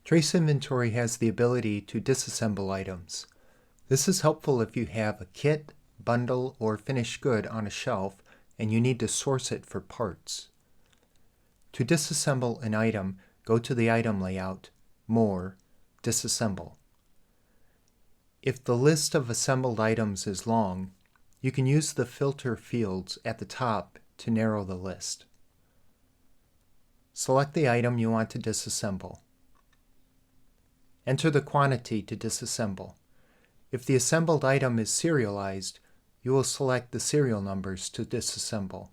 Trayse Inventory has the ability to disassemble items. This is helpful if you have a kit, bundle, or finished good on a shelf and you need to source it for parts. To disassemble an item, go to the item layout, More, Disassemble. If the list of assembled items is long, you can use the filter fields at the top to narrow the list. Select the item you want to disassemble. Enter the quantity to disassemble. If the assembled item is serialized, you will select the serial numbers to disassemble.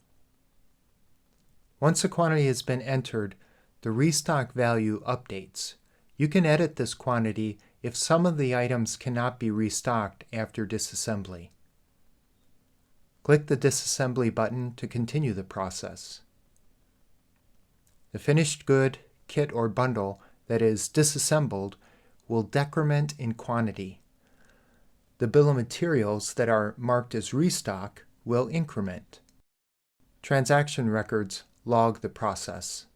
Once a quantity has been entered, the restock value updates. You can edit this quantity if some of the items cannot be restocked after disassembly. Click the Disassembly button to continue the process. The finished good, kit, or bundle that is disassembled will decrement in quantity. The bill of materials that are marked as restock will increment. Transaction records log the process.